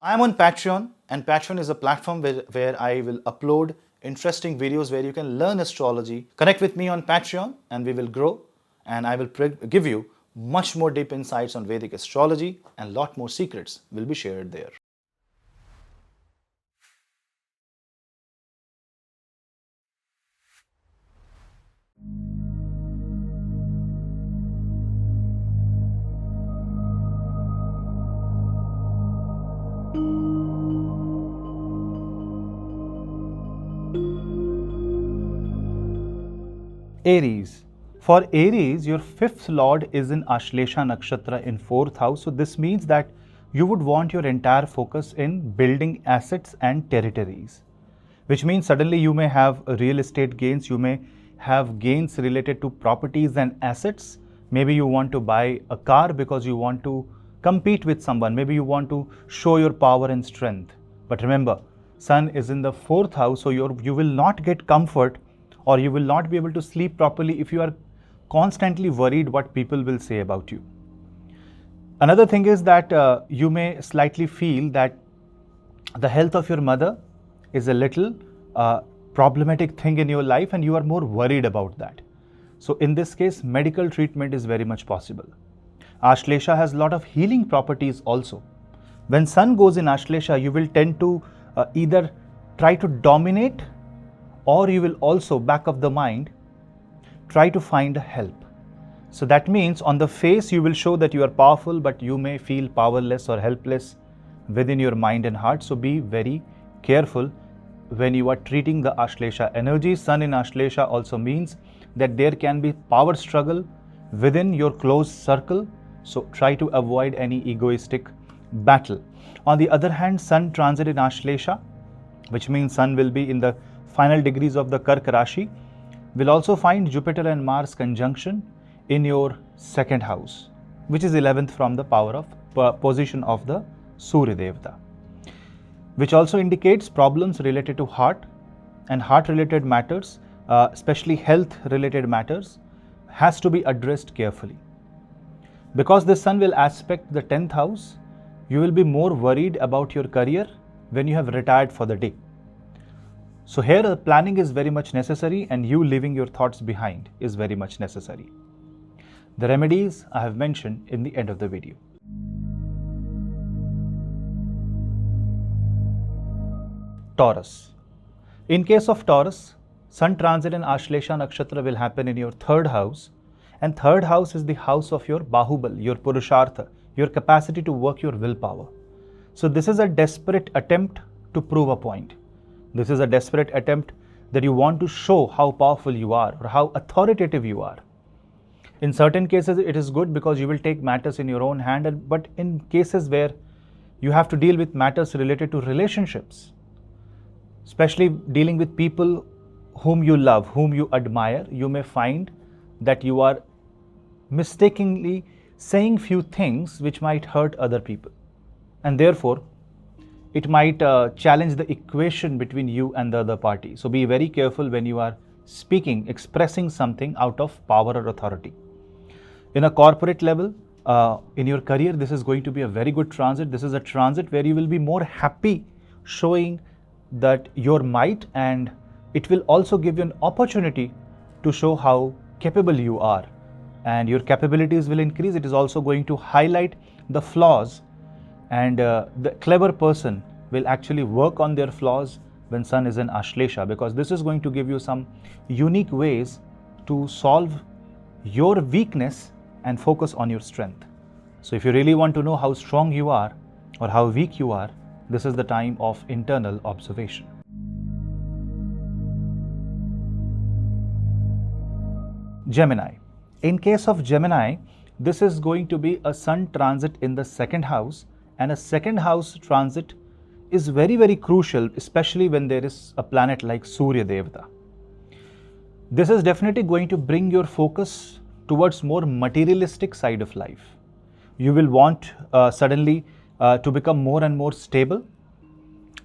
I am on Patreon, and Patreon is a platform where I will upload interesting videos where you can learn astrology. Connect with me on Patreon, and we will grow. And I will give you much more deep insights on Vedic astrology, and lot more secrets will be shared there. Aries. For Aries, your fifth lord is in Ashlesha Nakshatra in fourth house. So this means that you would want your entire focus in building assets and territories, which means suddenly you may have real estate gains, you may have gains related to properties and assets. Maybe you want to buy a car because you want to compete with someone. Maybe you want to show your power and strength. But remember, Sun is in the fourth house, so you will not get comfort, or you will not be able to sleep properly if you are constantly worried what people will say about you. Another thing is that you may slightly feel that the health of your mother is a little problematic thing in your life, and you are more worried about that. So in this case, medical treatment is very much possible. Ashlesha has a lot of healing properties also. When Sun goes in Ashlesha, you will tend to either try to dominate, or you will also, back of the mind, try to find help. So that means on the face you will show that you are powerful, but you may feel powerless or helpless within your mind and heart. So be very careful when you are treating the Ashlesha energy. Sun in Ashlesha also means that there can be power struggle within your close circle. So try to avoid any egoistic battle. On the other hand, Sun transit in Ashlesha, which means Sun will be in the final degrees of the Kark Rashi, will also find Jupiter and Mars conjunction in your second house, which is 11th from the power of position of the Surya Devata, which also indicates problems related to heart and heart related matters, especially health related matters, has to be addressed carefully. Because the Sun will aspect the 10th house, you will be more worried about your career when you have retired for the day. So here planning is very much necessary, and you leaving your thoughts behind is very much necessary. The remedies I have mentioned in the end of the video. Taurus. In case of Taurus, Sun transit in Ashlesha Nakshatra will happen in your third house, and third house is the house of your Bahubal, your Purushartha, your capacity to work your willpower. So this is a desperate attempt to prove a point. This is a desperate attempt that you want to show how powerful you are or how authoritative you are. In certain cases, it is good because you will take matters in your own hand, but in cases where you have to deal with matters related to relationships, especially dealing with people whom you love, whom you admire, you may find that you are mistakenly saying few things which might hurt other people, and therefore it might challenge the equation between you and the other party. So be very careful when you are speaking, expressing something out of power or authority. In a corporate level, in your career, this is going to be a very good transit. This is a transit where you will be more happy showing that your might, and it will also give you an opportunity to show how capable you are, and your capabilities will increase. It is also going to highlight the flaws, and the clever person will actually work on their flaws when Sun is in Ashlesha, because this is going to give you some unique ways to solve your weakness and focus on your strength. So if you really want to know how strong you are or how weak you are, this is the time of internal observation. Gemini. In case of Gemini, this is going to be a Sun transit in the second house, and a second house transit is very, very crucial, especially when there is a planet like Surya Devata. This is definitely going to bring your focus towards more materialistic side of life. You will want suddenly to become more and more stable.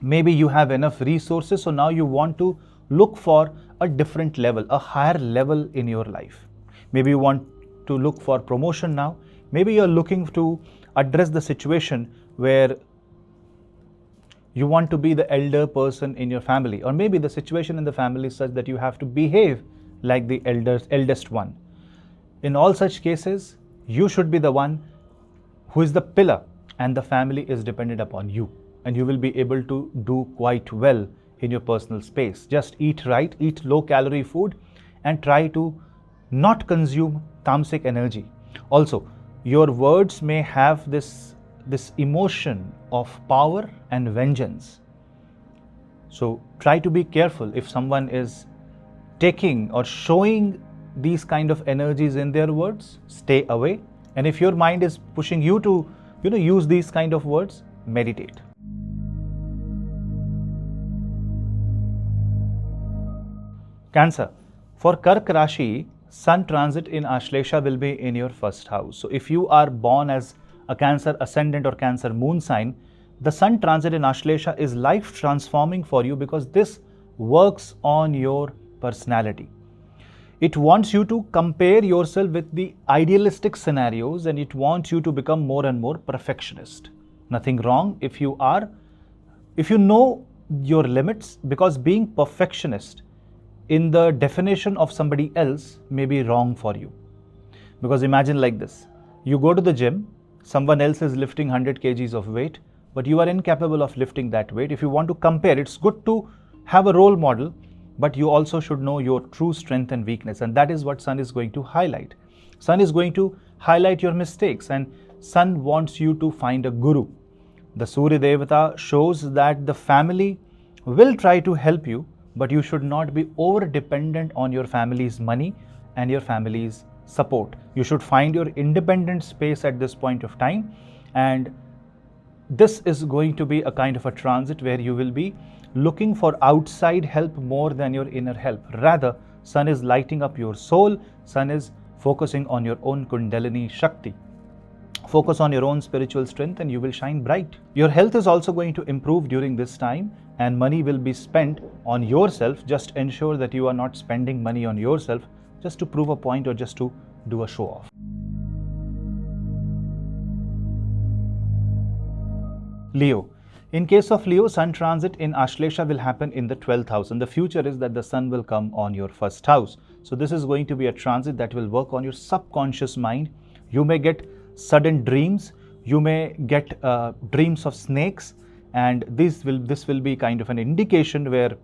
Maybe you have enough resources, so now you want to look for a different level, a higher level in your life. Maybe you want to look for promotion now. Maybe you're looking to address the situation where You want to be the elder person in your family, or maybe the situation in the family is such that you have to behave like the eldest one. In all such cases, you should be the one who is the pillar, and the family is dependent upon you, and you will be able to do quite well in your personal space. Just eat right, eat low calorie food, and try to not consume tamasic energy. Also, your words may have this emotion of power and vengeance. So try to be careful if someone is taking or showing these kind of energies in their words. Stay away. And if your mind is pushing you to use these kind of words, meditate. Cancer. For Kark Rashi, Sun transit in Ashlesha will be in your first house. So if you are born as a Cancer ascendant or Cancer moon sign, the Sun transit in Ashlesha is life transforming for you, because this works on your personality. It wants you to compare yourself with the idealistic scenarios, and it wants you to become more and more perfectionist. Nothing wrong if you know your limits, because being perfectionist in the definition of somebody else may be wrong for you. Because imagine like this, you go to the gym, someone else is lifting 100 kgs of weight, but you are incapable of lifting that weight. If you want to compare, it's good to have a role model, but you also should know your true strength and weakness, and that is what Sun is going to highlight. Sun is going to highlight your mistakes, and Sun wants you to find a guru. The Surya Devata shows that the family will try to help you, but you should not be over dependent on your family's money and your family's support. You should find your independent space at this point of time, and this is going to be a kind of a transit where you will be looking for outside help more than your inner help. Rather, Sun is lighting up your soul. Sun is focusing on your own Kundalini Shakti. Focus on your own spiritual strength and you will shine bright. Your health is also going to improve during this time, and money will be spent on yourself. Just ensure that you are not spending money on yourself just to prove a point or just to do a show off. Leo. In case of Leo, Sun transit in Ashlesha will happen in the 12th house, and the future is that the Sun will come on your first house. So this is going to be a transit that will work on your subconscious mind. You may get sudden dreams, you may get dreams of snakes, and this will be kind of an indication where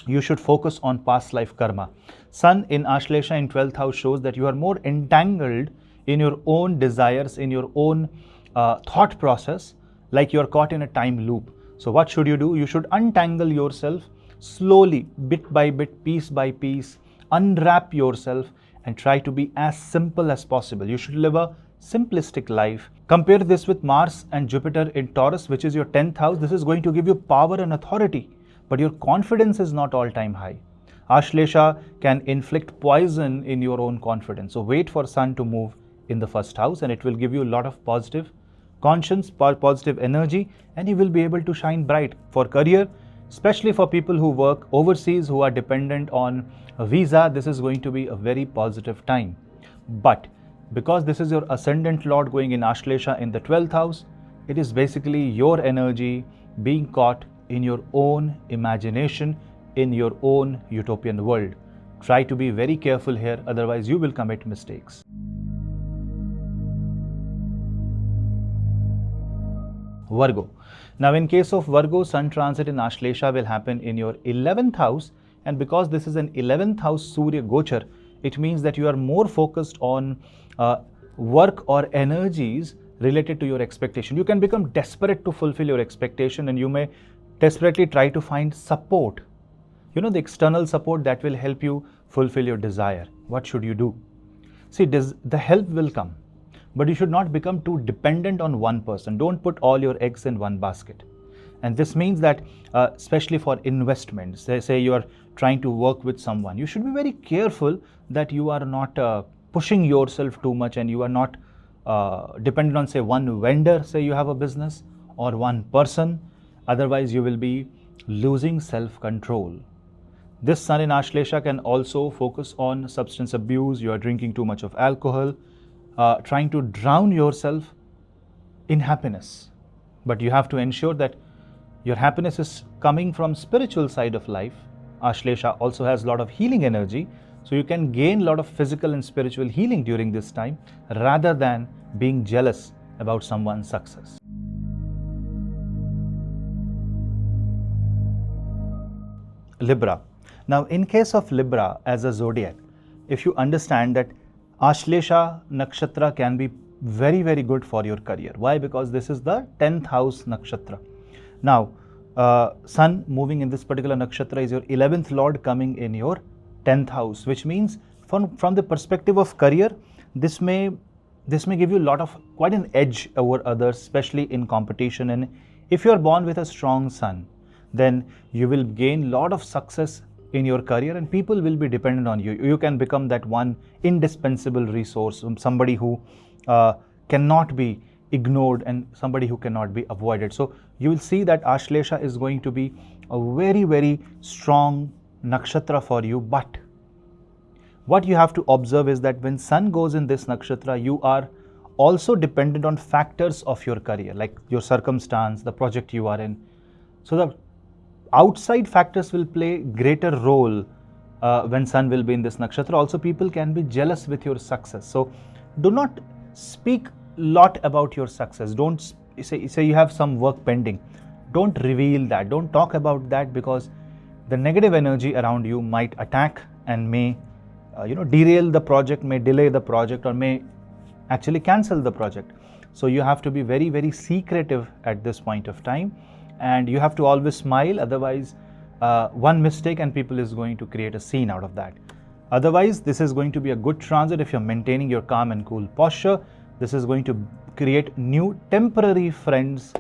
you should focus on past life karma. Sun in Ashlesha in 12th house shows that you are more entangled in your own desires, in your own thought process, like you are caught in a time loop. So what should you do? You should untangle yourself slowly, bit by bit, piece by piece, unwrap yourself and try to be as simple as possible. You should live a simplistic life. Compare this with Mars and Jupiter in Taurus, which is your 10th house. This is going to give you power and authority, but your confidence is not all-time high. Ashlesha can inflict poison in your own confidence. So wait for Sun to move in the first house, and it will give you a lot of positive conscience, positive energy, and you will be able to shine bright. For career, especially for people who work overseas, who are dependent on a visa, this is going to be a very positive time. But because this is your ascendant lord going in Ashlesha in the 12th house, it is basically your energy being caught in your own imagination, in your own utopian world. Try to be very careful here, otherwise you will commit mistakes. Virgo. Now in case of Virgo, Sun transit in Ashlesha will happen in your 11th house, and because this is an 11th house Surya Gochar, it means that you are more focused on work or energies related to your expectation. You can become desperate to fulfill your expectation, and you may desperately try to find support, the external support that will help you fulfill your desire. What should you do? See, the help will come, but you should not become too dependent on one person. Don't put all your eggs in one basket. And this means that especially for investments, say you are trying to work with someone, you should be very careful that you are not pushing yourself too much, and you are not dependent on, say, one vendor, say you have a business, or one person. Otherwise, you will be losing self-control. This Sun in Ashlesha can also focus on substance abuse. You are drinking too much of alcohol, trying to drown yourself in happiness. But you have to ensure that Your happiness is coming from spiritual side of life. Ashlesha also has a lot of healing energy, so you can gain a lot of physical and spiritual healing during this time rather than being jealous about someone's success. Libra. Now, in case of Libra as a zodiac, if you understand that Ashlesha Nakshatra can be very, very good for your career. Why? Because this is the 10th house Nakshatra. Now, Sun moving in this particular Nakshatra is your 11th Lord coming in your 10th house, which means from the perspective of career, this may give you a lot of quite an edge over others, especially in competition. And if you are born with a strong Sun, then you will gain a lot of success in your career and people will be dependent on you. You can become that one indispensable resource, somebody who cannot be ignored and somebody who cannot be avoided. So you will see that Ashlesha is going to be a very, very strong nakshatra for you. But what you have to observe is that when Sun goes in this nakshatra, you are also dependent on factors of your career, like your circumstance, the project you are in. So the outside factors will play greater role when Sun will be in this nakshatra. Also, people can be jealous with your success. So do not speak lot about your success. Don't say you have some work pending. Don't reveal that. Don't talk about that, because the negative energy around you might attack and may derail the project, may delay the project, or may actually cancel the project. So you have to be very, very secretive at this point of time, and you have to always smile. Otherwise, one mistake and people is going to create a scene out of that. Otherwise, this is going to be a good transit if you're maintaining your calm and cool posture. This is going to create new temporary friends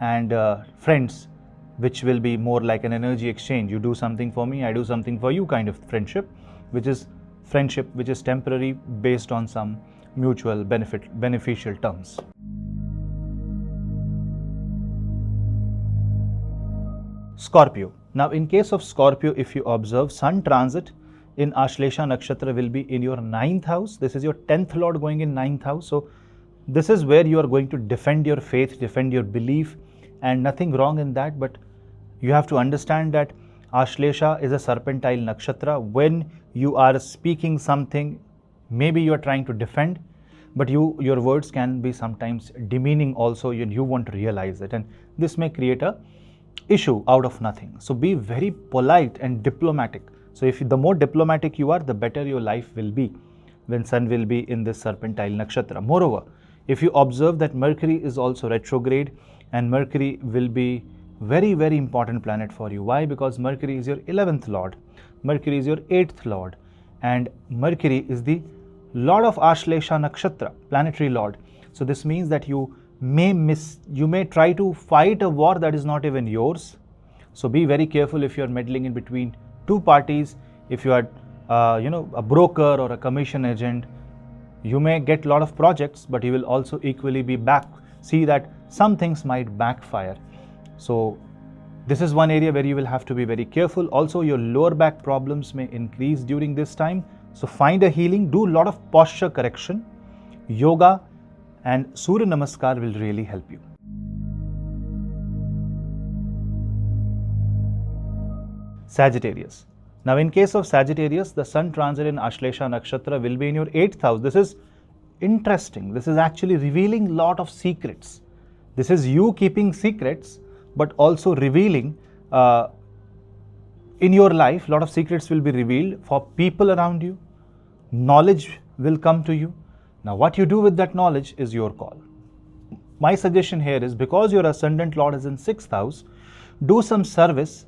and friends, which will be more like an energy exchange. You do something for me, I do something for you kind of friendship, which is temporary based on some mutual beneficial terms. Scorpio. Now, in case of Scorpio, if you observe, Sun transit in Ashlesha Nakshatra will be in your 9th house. This is your 10th Lord going in 9th house. So this is where you are going to defend your faith, defend your belief, and nothing wrong in that. But you have to understand that Ashlesha is a serpentine nakshatra. When you are speaking something, maybe you are trying to defend, but your words can be sometimes demeaning also, and you won't realize it. And this may create a issue out of nothing. So be very polite and diplomatic. So if the more diplomatic you are, the better your life will be when Sun will be in this serpentine nakshatra. Moreover, if you observe that Mercury is also retrograde, and Mercury will be very, very important planet for you. Why? Because Mercury is your 11th Lord, Mercury is your 8th Lord, and Mercury is the Lord of Ashlesha Nakshatra, planetary Lord. So this means that you may try to fight a war that is not even yours. So be very careful if you are meddling in between two parties. If you are a broker or a commission agent, you may get a lot of projects, but you will also equally be see that some things might backfire. So this is one area where you will have to be very careful. Also, your lower back problems may increase during this time. So find a healing, do a lot of posture correction, yoga, and Surya Namaskar will really help you. Sagittarius. Now, in case of Sagittarius, the Sun transit in Ashlesha Nakshatra will be in your 8th house. This is interesting. This is actually revealing a lot of secrets. This is you keeping secrets, but also revealing in your life, a lot of secrets will be revealed for people around you. Knowledge will come to you. Now, what you do with that knowledge is your call. My suggestion here is, because your Ascendant Lord is in 6th house, do some service,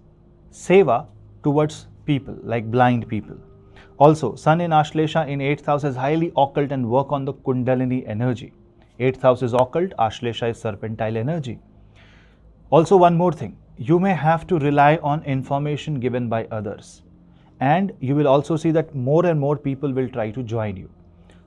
seva towards people, like blind people. Also, Sun in Ashlesha in 8th house is highly occult, and work on the Kundalini energy. 8th house is occult, Ashlesha is serpentine energy. Also, one more thing, you may have to rely on information given by others, and you will also see that more and more people will try to join you.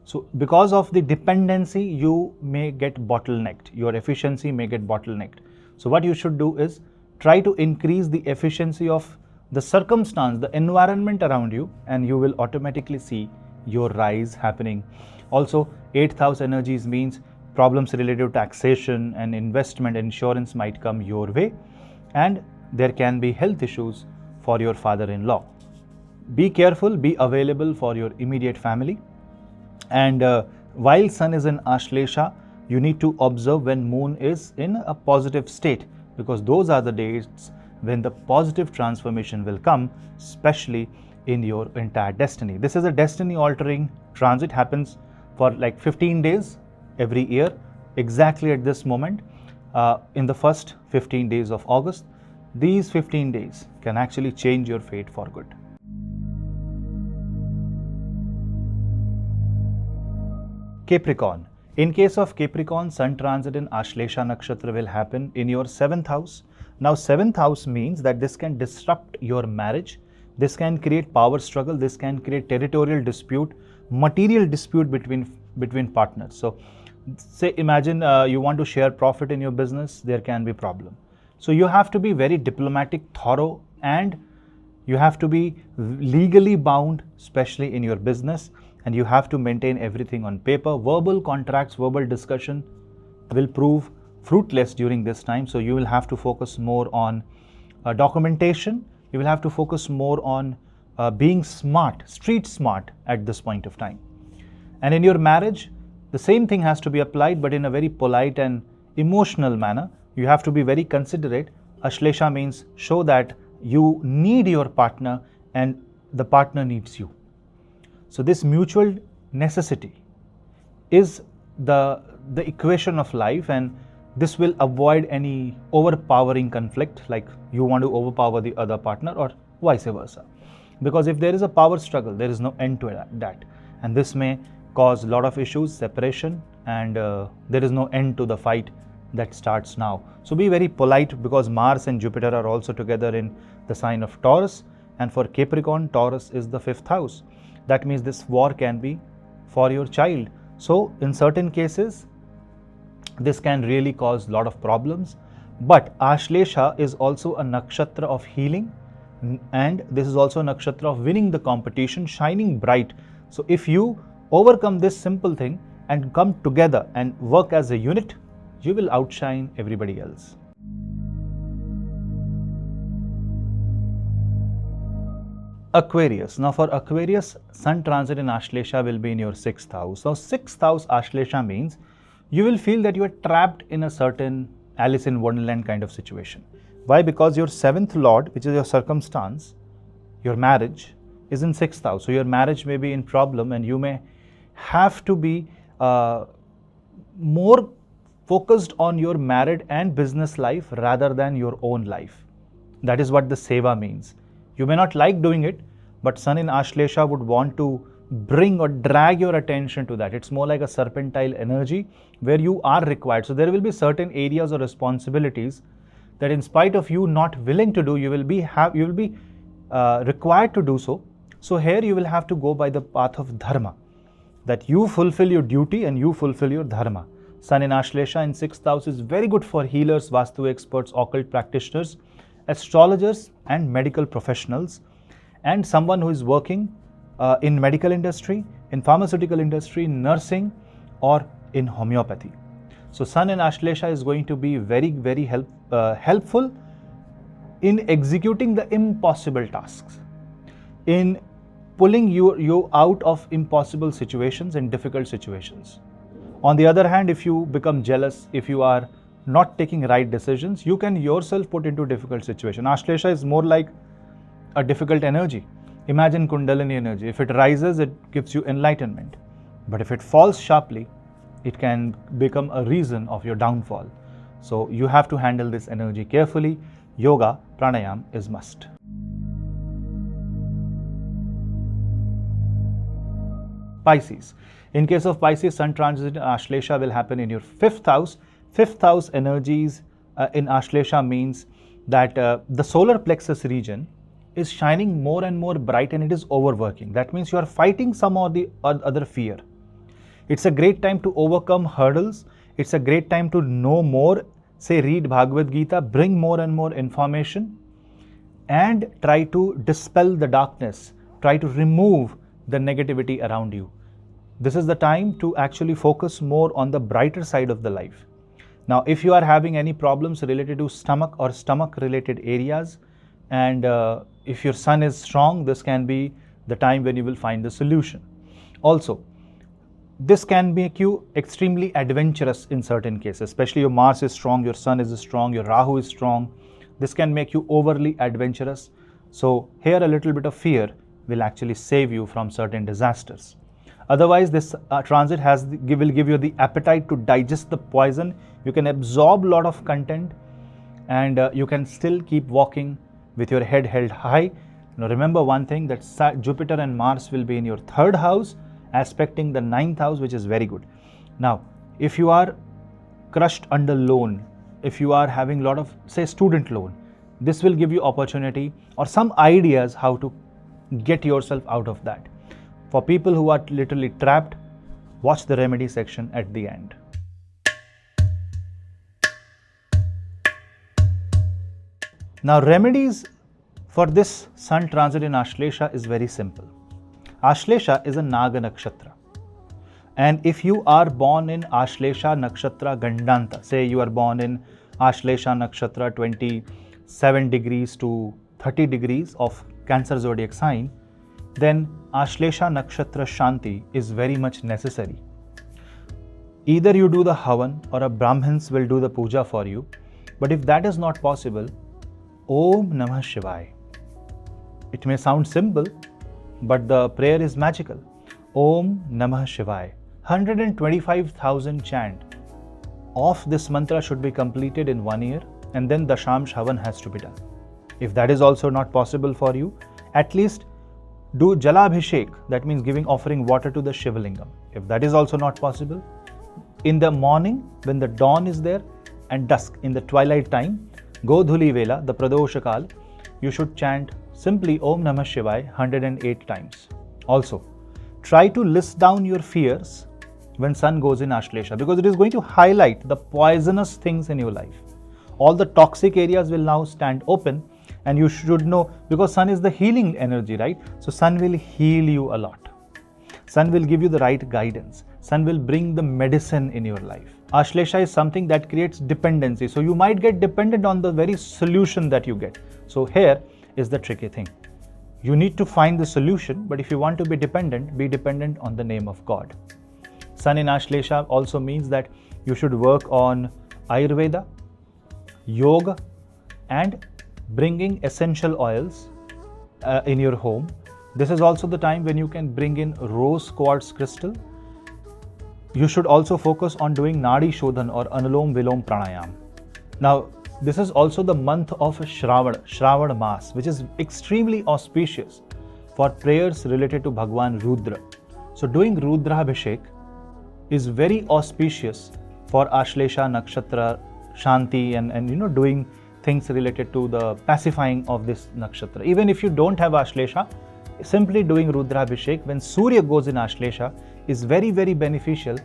So because of the dependency, you may get bottlenecked, your efficiency may get bottlenecked. So what you should do is try to increase the efficiency of the circumstance, the environment around you, and you will automatically see your rise happening. Also, 8th house energies means problems related to taxation and investment, insurance might come your way. and there can be health issues for your father-in-law. Be careful, be available for your immediate family. And while Sun is in Ashlesha, you need to observe when Moon is in a positive state, because those are the dates when the positive transformation will come, especially in your entire destiny. This is a destiny altering transit, happens for like 15 days every year, exactly at this moment, in the first 15 days of August. These 15 days can actually change your fate for good. Capricorn. In case of Capricorn, Sun transit in Ashlesha Nakshatra will happen in your 7th house. Now 7th house means that this can disrupt your marriage, this can create power struggle, this can create territorial dispute, material dispute between partners. So say, imagine you want to share profit in your business, there can be problem. So you have to be very diplomatic, thorough, and you have to be legally bound, especially in your business, and you have to maintain everything on paper. Verbal contracts, verbal discussion will prove fruitless during this time. So you will have to focus more on documentation. You will have to focus more on being smart, street smart at this point of time. And in your marriage, the same thing has to be applied, but in a very polite and emotional manner. You have to be very considerate. Ashlesha means show that you need your partner and the partner needs you. So this mutual necessity is the equation of life, and this will avoid any overpowering conflict, like you want to overpower the other partner or vice versa. Because if there is a power struggle, there is no end to that, and this may cause a lot of issues, separation, and there is no end to the fight that starts now. So be very polite, because Mars and Jupiter are also together in the sign of Taurus, and for Capricorn, Taurus is the 5th house. That means this war can be for your child. So in certain cases, this can really cause a lot of problems. But Ashlesha is also a nakshatra of healing, and this is also a nakshatra of winning the competition, shining bright. So if you overcome this simple thing and come together and work as a unit, you will outshine everybody else. Aquarius. Now for Aquarius, Sun transit in Ashlesha will be in your 6th house. So 6th house Ashlesha means you will feel that you are trapped in a certain Alice in Wonderland kind of situation. Why? Because your 7th lord, which is your circumstance, your marriage, is in 6th house. So your marriage may be in problem, and you may have to be more focused on your married and business life rather than your own life. That is what the seva means. You may not like doing it, but Sun in Ashlesha would want to bring or drag your attention to that. It's more like a serpentine energy where you are required. So there will be certain areas or responsibilities that, in spite of you not willing to do, you will be required to do so. So here you will have to go by the path of dharma, that you fulfill your duty and you fulfill your dharma. Sun in Ashlesha in 6th house is very good for healers, Vastu experts, occult practitioners, astrologers and medical professionals, and someone who is working in medical industry, in pharmaceutical industry, nursing, or in homeopathy. So Sun in Ashlesha is going to be very, very helpful in executing the impossible tasks, in pulling you out of impossible situations and difficult situations. On the other hand, if you become jealous, if you are not taking right decisions, you can yourself put into difficult situation. Ashlesha is more like a difficult energy. Imagine Kundalini energy. If it rises, it gives you enlightenment. But if it falls sharply, it can become a reason of your downfall. So you have to handle this energy carefully. Yoga, pranayam is must. Pisces. In case of Pisces, Sun transit in Ashlesha will happen in your 5th house. 5th house energies in Ashlesha means that the solar plexus region is shining more and more bright, and it is overworking. That means you are fighting some or the other fear. It's a great time to overcome hurdles. It's a great time to know more. Say, read Bhagavad Gita, bring more and more information, and try to dispel the darkness. Try to remove the negativity around you. This is the time to actually focus more on the brighter side of the life. Now, if you are having any problems related to stomach or stomach related areas, and if your sun is strong, this can be the time when you will find the solution. Also, this can make you extremely adventurous in certain cases, especially your Mars is strong, your Sun is strong, your Rahu is strong. This can make you overly adventurous. So here a little bit of fear will actually save you from certain disasters. Otherwise, this transit will give you the appetite to digest the poison. You can absorb a lot of content, and you can still keep walking with your head held high. Now remember one thing, that Jupiter and Mars will be in your 3rd house, aspecting the 9th house, which is very good. Now, if you are crushed under loan, if you are having a lot of, say, student loan, this will give you opportunity or some ideas how to get yourself out of that. For people who are literally trapped, watch the remedy section at the end. Now, remedies for this Sun transit in Ashlesha is very simple. Ashlesha is a Naga Nakshatra. And if you are born in Ashlesha Nakshatra Gandanta, say you are born in Ashlesha Nakshatra 27 degrees to 30 degrees of Cancer zodiac sign, then Ashlesha Nakshatra Shanti is very much necessary. Either you do the Havan or a Brahmins will do the puja for you. But if that is not possible, Om Namah Shivaya. It may sound simple, but the prayer is magical. Om Namah Shivaya. 125,000 chant of this mantra should be completed in 1 year, and then Dashamsh Havan has to be done. If that is also not possible for you, at least do Jalabhishek, that means giving offering water to the Shivlingam. If that is also not possible, in the morning when the dawn is there and dusk, in the twilight time, Godhuli Vela, the Pradoshakal, you should chant simply Om Namah Shivaya 108 times. Also, try to list down your fears when Sun goes in Ashlesha, because it is going to highlight the poisonous things in your life. All the toxic areas will now stand open, and you should know, because Sun is the healing energy, right? So Sun will heal you a lot. Sun will give you the right guidance. Sun will bring the medicine in your life. Ashlesha is something that creates dependency. So you might get dependent on the very solution that you get. So here is the tricky thing. You need to find the solution, but if you want to be dependent on the name of God. Sun in Ashlesha also means that you should work on Ayurveda, yoga, and bringing essential oils in your home. This is also the time when you can bring in rose quartz crystal. You should also focus on doing Nadi Shodhan or Anulom Vilom Pranayam. Now, this is also the month of Shravan Maas, which is extremely auspicious for prayers related to Bhagwan Rudra. So doing Rudra Abhishek is very auspicious for Ashlesha Nakshatra Shanti and doing things related to the pacifying of this nakshatra. Even if you don't have Ashlesha, simply doing Rudra Abhishek when Surya goes in Ashlesha is very, very beneficial,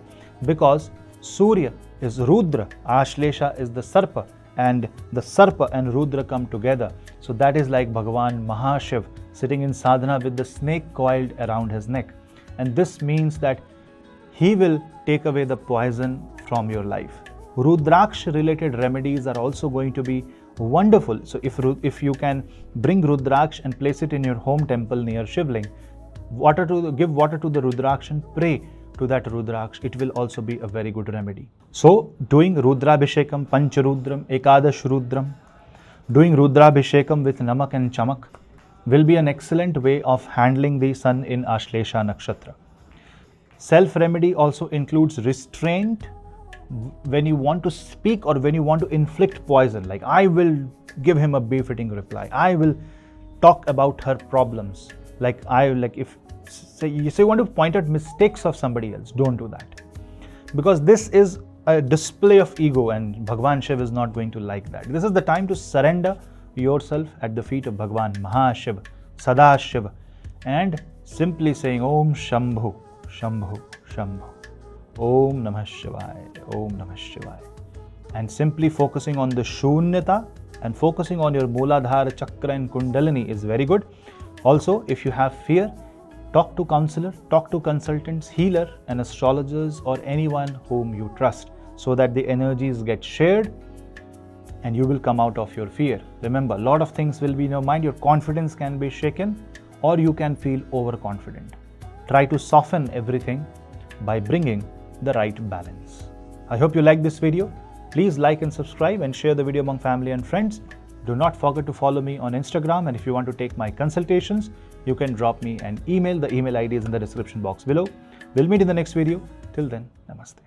because Surya is Rudra, Ashlesha is the Sarpa, and the Sarpa and Rudra come together. So that is like Bhagavan Mahashiv sitting in sadhana with the snake coiled around his neck. And this means that he will take away the poison from your life. Rudraksh related remedies are also going to be wonderful. So if you can bring Rudraksh and place it in your home temple near Shivling, give water to the Rudraksh and pray to that Rudraksh, it will also be a very good remedy. So doing Rudrabhishekam, Pancharudram, Ekadash Rudram, doing Rudrabhishekam with Namak and Chamak will be an excellent way of handling the Sun in Ashlesha Nakshatra. Self-remedy also includes restraint when you want to speak or when you want to inflict poison. Like, I will give him a befitting reply. I will talk about her problems. If you want to point out mistakes of somebody else, don't do that. Because this is a display of ego, and Bhagwan Shiv is not going to like that. This is the time to surrender yourself at the feet of Bhagwan Mahashiv, Sadashiv, and simply saying Om Shambhu, Shambhu, Shambhu, Om Namah Shivaya, Om Namah Shivaya, and simply focusing on the Shunyata and focusing on your Mooladhara, Chakra and Kundalini is very good. Also, if you have fear, talk to counselor, talk to consultants, healer and astrologers or anyone whom you trust. so that the energies get shared and you will come out of your fear. Remember, a lot of things will be in your mind. Your confidence can be shaken or you can feel overconfident. Try to soften everything by bringing the right balance. I hope you like this video. Please like and subscribe and share the video among family and friends. Do not forget to follow me on Instagram, and if you want to take my consultations, you can drop me an email. The email ID is in the description box below. We'll meet in the next video. Till then, namaste.